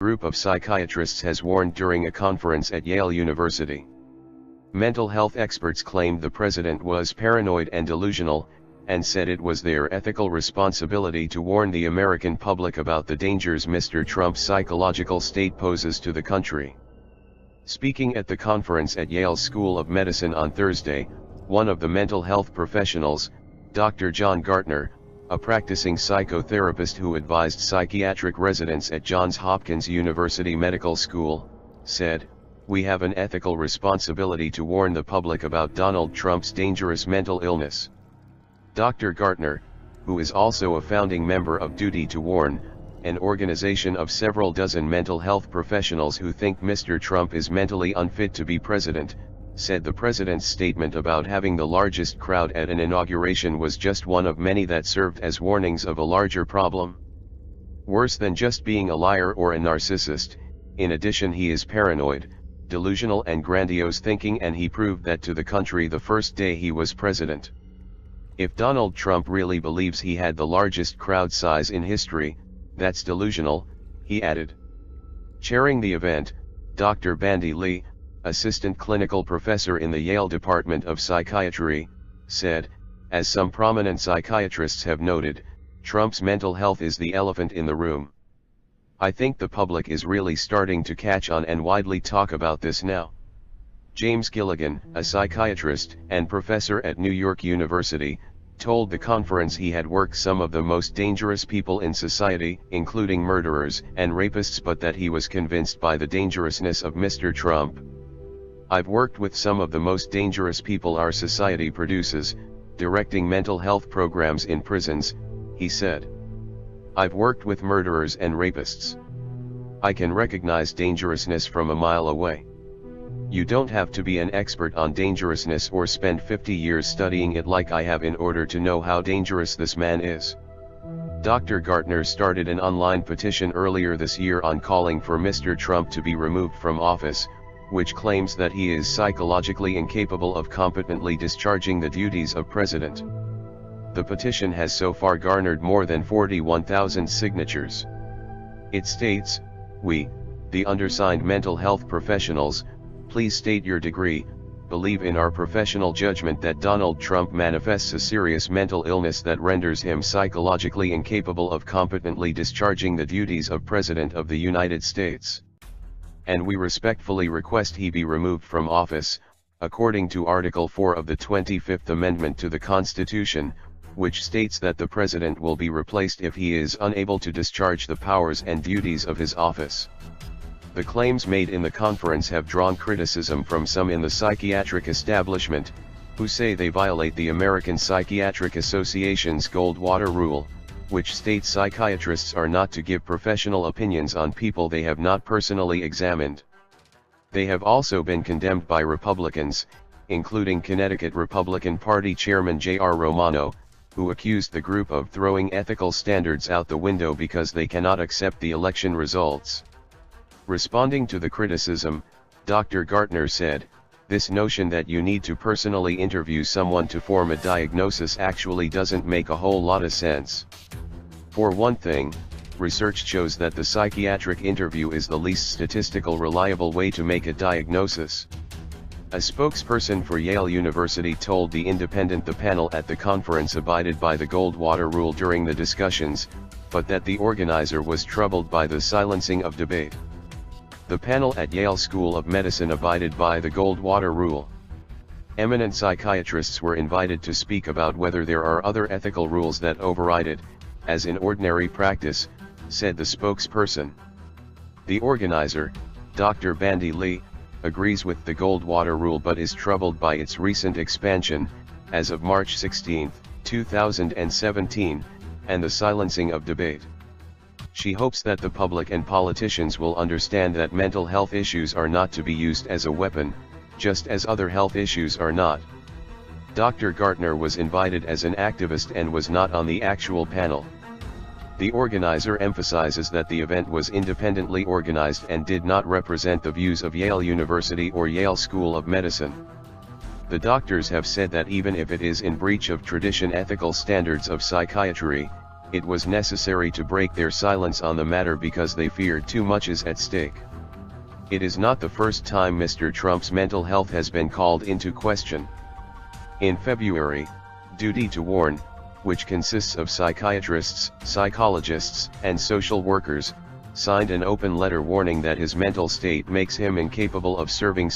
group of psychiatrists has warned during a conference at Yale University. Mental health experts claimed the president was paranoid and delusional, and said it was their ethical responsibility to warn the American public about the dangers Mr. Trump's psychological state poses to the country. Speaking at the conference at Yale School of Medicine on Thursday, one of the mental health professionals, Dr. John Gartner, a practicing psychotherapist who advised psychiatric residents at Johns Hopkins University Medical School, said, "We have an ethical responsibility to warn the public about Donald Trump's dangerous mental illness." Dr. Gartner, who is also a founding member of Duty to Warn, an organization of several dozen mental health professionals who think Mr. Trump is mentally unfit to be president, said the president's statement about having the largest crowd at an inauguration was just one of many that served as warnings of a larger problem. Worse than just being a liar or a narcissist, in addition he is paranoid, delusional and grandiose thinking, and he proved that to the country the first day he was president. If Donald Trump really believes he had the largest crowd size in history, that's delusional, he added. Chairing the event, Dr. Bandy Lee, assistant clinical professor in the Yale Department of Psychiatry, said, "As some prominent psychiatrists have noted, Trump's mental health is the elephant in the room. I think the public is really starting to catch on and widely talk about this now." James Gilligan, a psychiatrist and professor at New York University, told the conference he had worked some of the most dangerous people in society, including murderers and rapists, but that he was convinced by the dangerousness of Mr. Trump. "I've worked with some of the most dangerous people our society produces, directing mental health programs in prisons," he said. "I've worked with murderers and rapists. I can recognize dangerousness from a mile away. You don't have to be an expert on dangerousness or spend 50 years studying it like I have in order to know how dangerous this man is." Dr. Gartner started an online petition earlier this year on calling for Mr. Trump to be removed from office, which claims that he is psychologically incapable of competently discharging the duties of president. The petition has so far garnered more than 41,000 signatures. It states, "We, the undersigned mental health professionals, please state your degree, believe in our professional judgment that Donald Trump manifests a serious mental illness that renders him psychologically incapable of competently discharging the duties of President of the United States. And we respectfully request he be removed from office, according to Article 4 of the 25th Amendment to the Constitution, which states that the President will be replaced if he is unable to discharge the powers and duties of his office." The claims made in the conference have drawn criticism from some in the psychiatric establishment, who say they violate the American Psychiatric Association's Goldwater Rule, which states psychiatrists are not to give professional opinions on people they have not personally examined. They have also been condemned by Republicans, including Connecticut Republican Party Chairman J.R. Romano, who accused the group of throwing ethical standards out the window because they cannot accept the election results. Responding to the criticism, Dr. Gartner said, "This notion that you need to personally interview someone to form a diagnosis actually doesn't make a whole lot of sense. For one thing, research shows that the psychiatric interview is the least statistical reliable way to make a diagnosis." A spokesperson for Yale University told The Independent the panel at the conference abided by the Goldwater Rule during the discussions, but that the organizer was troubled by the silencing of debate. The panel at Yale School of Medicine abided by the Goldwater Rule. Eminent psychiatrists were invited to speak about whether there are other ethical rules that override it, as in ordinary practice, said the spokesperson. The organizer, Dr. Bandy Lee, agrees with the Goldwater Rule but is troubled by its recent expansion, as of March 16, 2017, and the silencing of debate. She hopes that the public and politicians will understand that mental health issues are not to be used as a weapon, just as other health issues are not. Dr. Gartner was invited as an activist and was not on the actual panel. The organizer emphasizes that the event was independently organized and did not represent the views of Yale University or Yale School of Medicine. The doctors have said that even if it is in breach of tradition ethical standards of psychiatry, it was necessary to break their silence on the matter because they feared too much is at stake. It is not the first time Mr. Trump's mental health has been called into question. In February, Duty to Warn, which consists of psychiatrists, psychologists, and social workers, signed an open letter warning that his mental state makes him incapable of serving